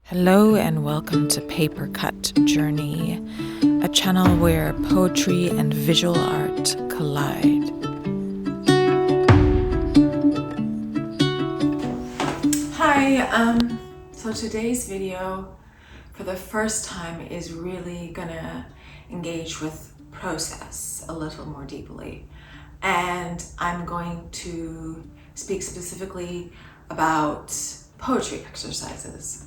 Hello and welcome to Papercutjourney, a channel where poetry and visual art collide. Hi, so today's video for the first time is really gonna engage with process a little more deeply. And I'm going to speak specifically about poetry exercises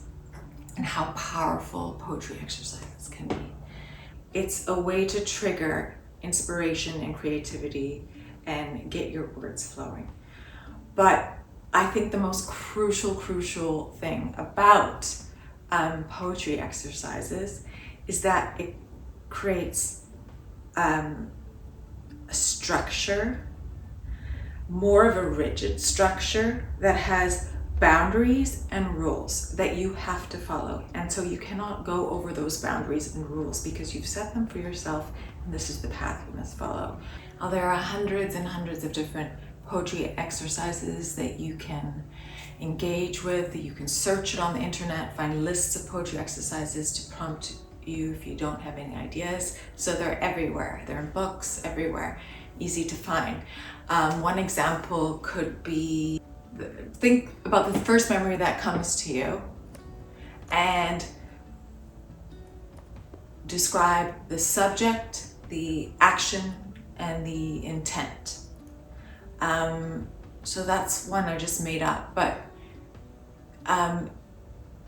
and how powerful poetry exercises can be. It's a way to trigger inspiration and creativity and get your words flowing. But I think the most crucial thing about poetry exercises is that it creates a structure, more of a rigid structure that has boundaries and rules that you have to follow. And so you cannot go over those boundaries and rules because you've set them for yourself and this is the path you must follow. Now, there are hundreds and hundreds of different poetry exercises that you can engage with, that you can search it on the internet, find lists of poetry exercises to prompt you if you don't have any ideas. So they're everywhere. They're in books, everywhere, easy to find. One example could be, think about the first memory that comes to you and describe the subject, the action, and the intent. So that's one I just made up, but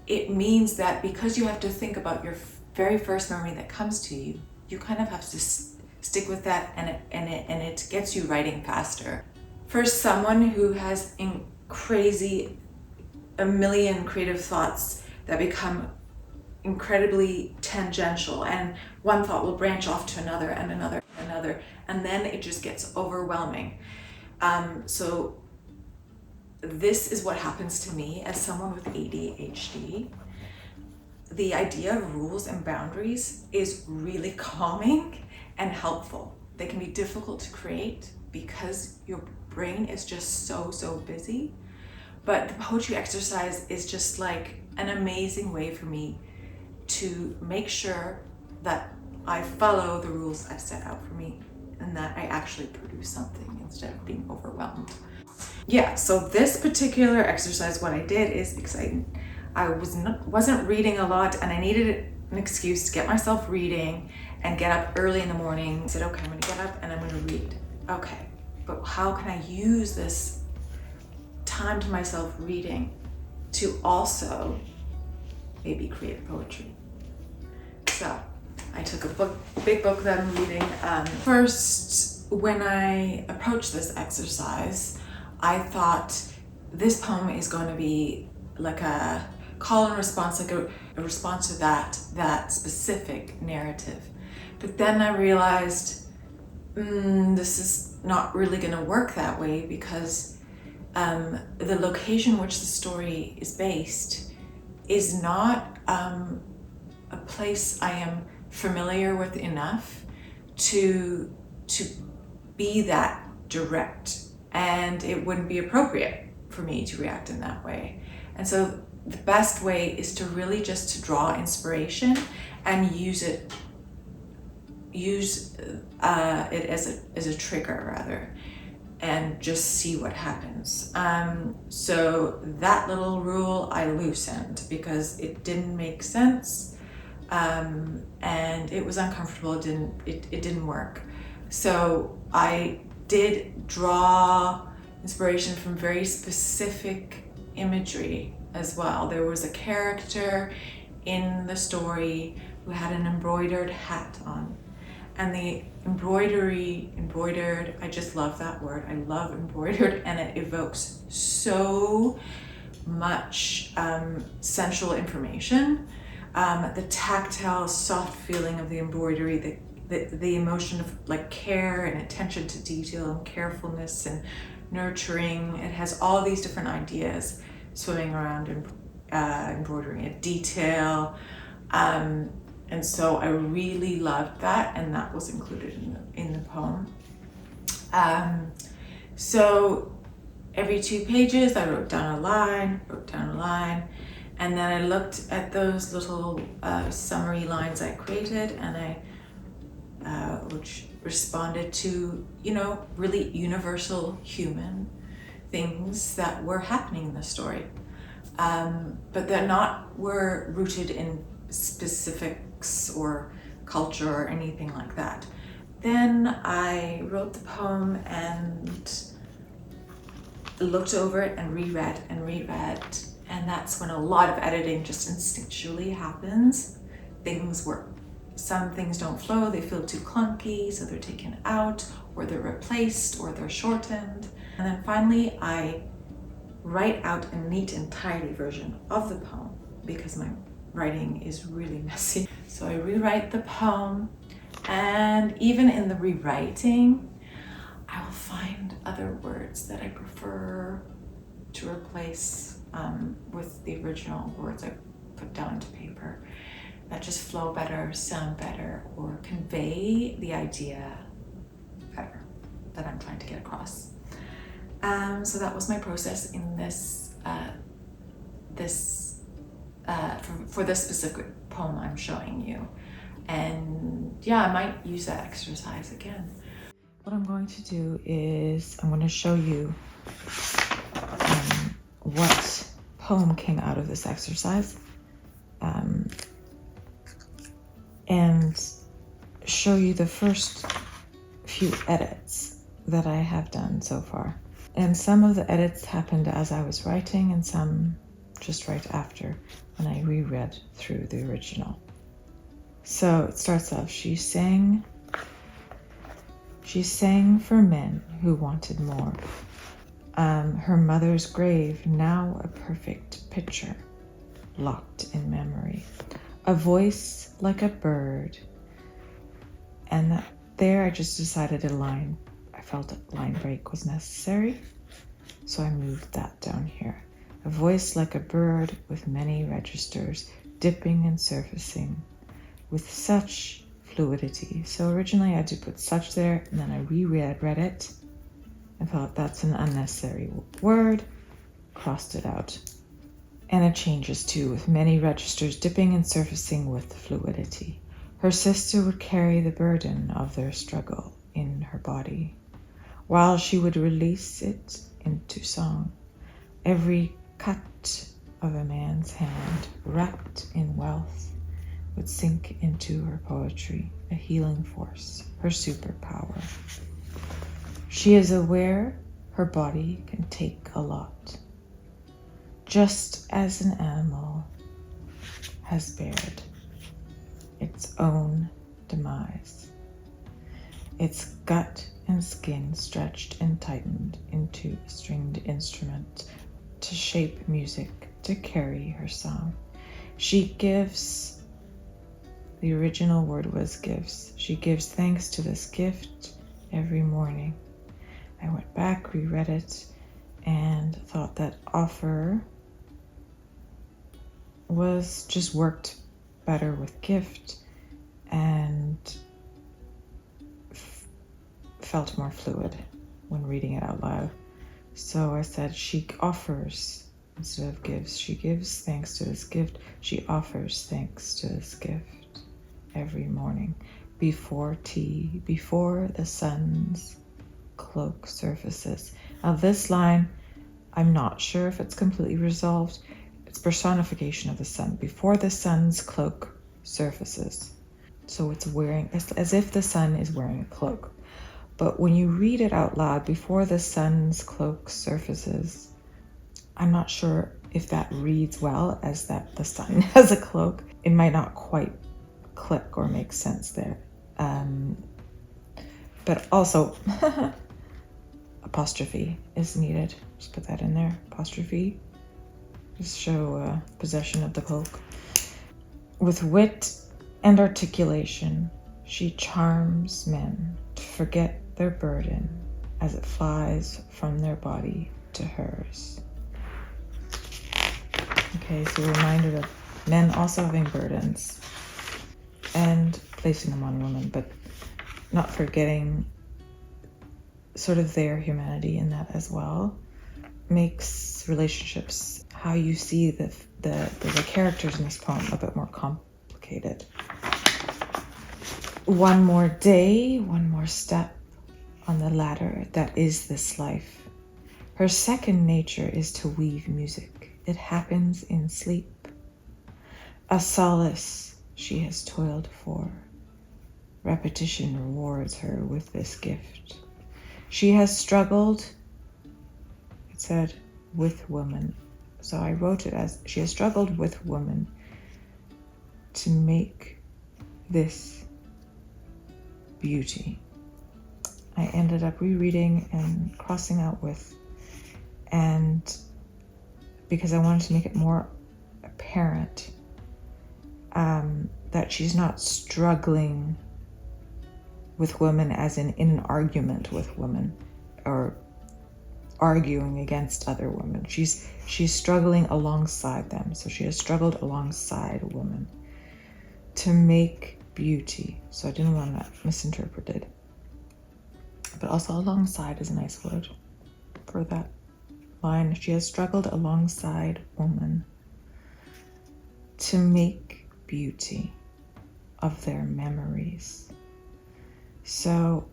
it means that because you have to think about your very first memory that comes to you, you kind of have to stick with that, and it gets you writing faster. For someone who has a million creative thoughts that become incredibly tangential, and one thought will branch off to another and another and another, and then it just gets overwhelming. So this is what happens to me as someone with ADHD. The idea of rules and boundaries is really calming and helpful. They can be difficult to create because your brain is just so busy. But the poetry exercise is just like an amazing way for me to make sure that I follow the rules I've set out for me and that I actually produce something instead of being overwhelmed. Yeah, so this particular exercise, what I did is exciting. I wasn't reading a lot and I needed an excuse to get myself reading and get up early in the morning. I said, okay, I'm gonna get up and I'm gonna read. Okay, but how can I use this time to myself reading to also maybe create poetry? So I took a big book that I'm reading. First, when I approached this exercise, I thought this poem is going to be like a call and response, like a response to that specific narrative. But then I realized this is not really going to work that way because the location which the story is based is not a place I am familiar with enough to be that direct, and it wouldn't be appropriate for me to react in that way. And so the best way is to really just to draw inspiration and use it as a trigger rather, and just see what happens. So that little rule I loosened because it didn't make sense, and it was uncomfortable. It didn't work. So I did draw inspiration from very specific imagery as well. There was a character in the story who had an embroidered hat on, and the embroidered, I just love that word. I love embroidered, and it evokes so much sensual information. The tactile, soft feeling of the embroidery, the emotion of like care and attention to detail and carefulness and nurturing. It has all these different ideas swimming around in embroidery and detail. And so I really loved that, and that was included in the poem. So every 2 pages I wrote down a line, And then I looked at those little summary lines I created, and which responded to, really universal human things that were happening in the story. But were rooted in specifics or culture or anything like that. Then I wrote the poem and looked over it and reread, and that's when a lot of editing just instinctually happens. Some things don't flow, they feel too clunky, so they're taken out, or they're replaced, or they're shortened. And then finally I write out a neat and tidy version of the poem because my writing is really messy. So I rewrite the poem, and even in the rewriting, I will find other words that I prefer to replace with the original words I put down to paper that just flow better, sound better, or convey the idea better that I'm trying to get across. So that was my process in this for this specific poem I'm showing you. And yeah, I might use that exercise again. What I'm going to do is I'm going to show you what poem came out of this exercise, and show you the first few edits that I have done so far. And some of the edits happened as I was writing, and some just right after when I reread through the original. So it starts off, she sang for men who wanted more. Her mother's grave, now a perfect picture, locked in memory. A voice like a bird. And there I just decided I felt a line break was necessary, so I moved that down here. A voice like a bird with many registers, dipping and surfacing with such fluidity. So originally I had to put such there, and then I reread it and thought that's an unnecessary word, crossed it out. And it changes too, with many registers, dipping and surfacing with fluidity. Her sister would carry the burden of their struggle in her body, while she would release it into song. Every cut of a man's hand, wrapped in wealth, would sink into her poetry, a healing force, her superpower. She is aware her body can take a lot, just as an animal has bared its own demise. Its gut and skin stretched and tightened into a stringed instrument to shape music, to carry her song. She gives, the original word was gives. She gives thanks to this gift every morning. I went back, reread it, and thought that offer was just worked better with gift and felt more fluid when reading it out loud. So I said she offers instead of gives. She gives thanks to this gift. She offers thanks to this gift every morning before tea, before the sun's cloak surfaces. Now this line, I'm not sure if it's completely resolved. It's personification of the sun. Before the sun's cloak surfaces. So it's wearing, as if the sun is wearing a cloak. But when you read it out loud, before the sun's cloak surfaces, I'm not sure if that reads well as that the sun has a cloak. It might not quite click or make sense there. But also, apostrophe is needed. Just put that in there, apostrophe. Just show possession of the cloak. With wit and articulation, she charms men to forget their burden as it flies from their body to hers. Okay, so a reminder of men also having burdens and placing them on women, but not forgetting sort of their humanity in that as well. Makes relationships, how you see the characters in this poem a bit more complicated. One more day, one more step on the ladder that is this life. Her second nature is to weave music. It happens in sleep. A solace she has toiled for. Repetition rewards her with this gift. She has struggled, it said, with woman. So I wrote it as, she has struggled with woman to make this beauty. I ended up rereading and crossing out with, and because I wanted to make it more apparent that she's not struggling with women as in an argument with women or arguing against other women. She's struggling alongside them. So she has struggled alongside a woman to make beauty. So I didn't want that misinterpreted. But also alongside is a nice word for that line. She has struggled alongside woman to make beauty of their memories. So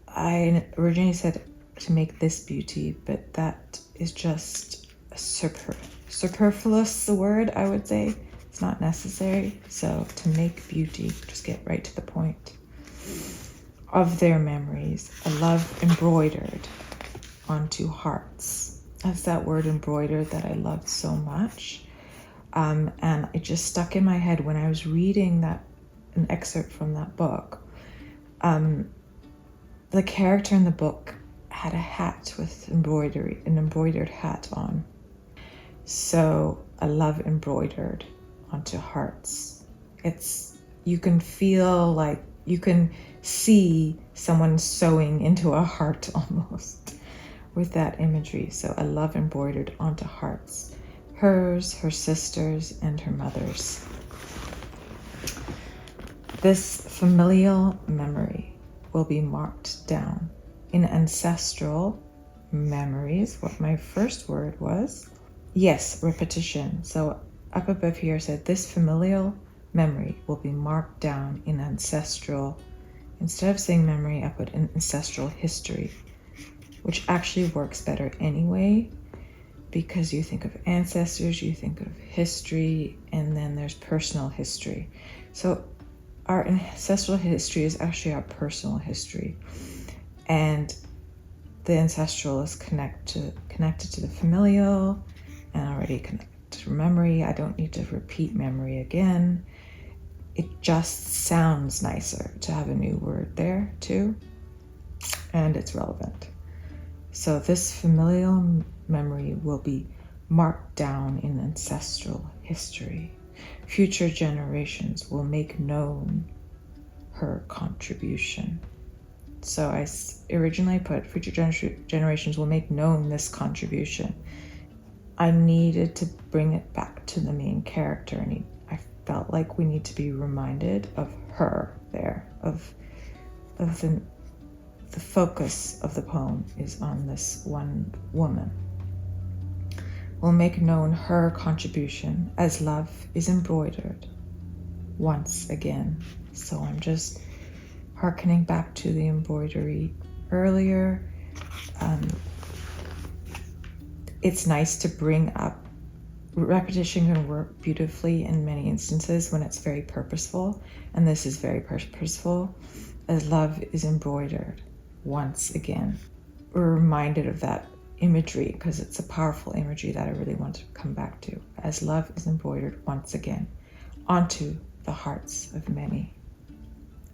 I originally said to make this beauty, but that is just a superfluous word, I would say. It's not necessary. So to make beauty, just get right to the point. Of their memories, a love embroidered onto hearts. That's that word embroidered that I loved so much. And it just stuck in my head when I was reading an excerpt from that book. The character in the book had a hat with embroidery, an embroidered hat on. So a love embroidered onto hearts. You can feel like you can see someone sewing into a heart almost with that imagery. So a love embroidered onto hearts. Hers, her sisters, and her mother's. This familial memory will be marked down in ancestral memories. What my first word was? Yes, repetition. So up above here said this familial memory will be marked down in ancestral. Instead of saying memory, I put in ancestral history, which actually works better anyway, because you think of ancestors, you think of history, and then there's personal history. So our ancestral history is actually our personal history. And the ancestral is connected to the familial and already connected to memory. I don't need to repeat memory again. It just sounds nicer to have a new word there too, and it's relevant. So this familial memory will be marked down in ancestral history. Future generations will make known her contribution. So I originally put future generations will make known this contribution. I needed to bring it back to the main character, and I felt like we need to be reminded of her there, of the focus of the poem is on this one woman. Will make known her contribution as love is embroidered once again. So I'm just hearkening back to the embroidery earlier. It's nice to bring up repetition can work beautifully in many instances when it's very purposeful, and this is very purposeful. As love is embroidered once again. We're reminded of that imagery because it's a powerful imagery that I really want to come back to. As love is embroidered once again onto the hearts of many.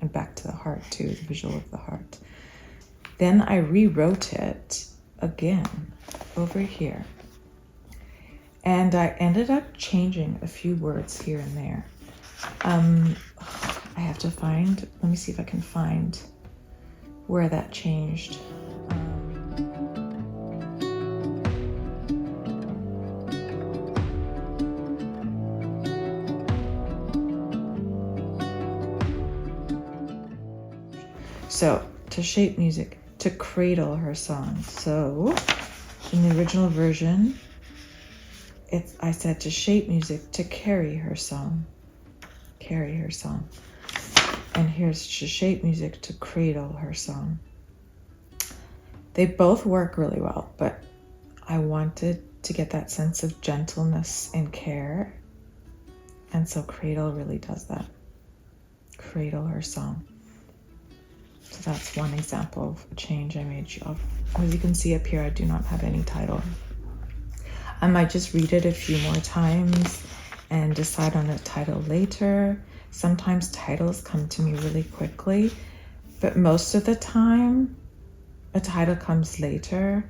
And back to the heart too, the visual of the heart. Then I rewrote it again over here. And I ended up changing a few words here and there. I have to find, let me see if I can find where that changed. So, to shape music, to cradle her song. So, in the original version, I said to shape music to carry her song. Carry her song. And here's to shape music to cradle her song. They both work really well, but I wanted to get that sense of gentleness and care. And so cradle really does that. Cradle her song. So that's one example of a change I made. As you can see up here, I do not have any title. I might just read it a few more times and decide on a title later. Sometimes titles come to me really quickly, but most of the time, a title comes later.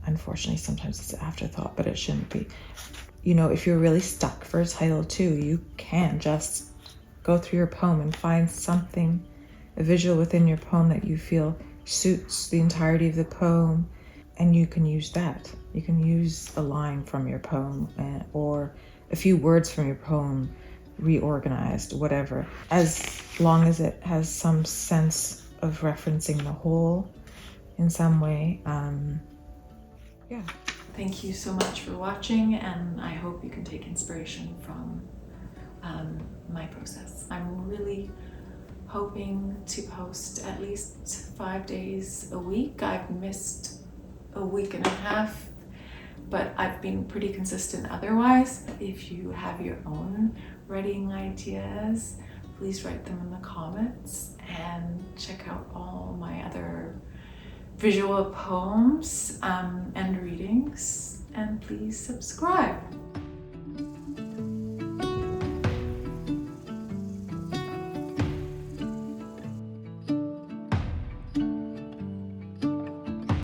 Unfortunately, sometimes it's an afterthought, but it shouldn't be. You know, if you're really stuck for a title too, you can just go through your poem and find something, a visual within your poem that you feel suits the entirety of the poem, and you can use that. You can use a line from your poem or a few words from your poem reorganized, whatever, as long as it has some sense of referencing the whole in some way. Yeah. Thank you so much for watching, and I hope you can take inspiration from my process. I'm really hoping to post at least 5 days a week. I've missed a week and a half, but I've been pretty consistent otherwise. If you have your own writing ideas, please write them in the comments, and check out all my other visual poems and readings, and please subscribe.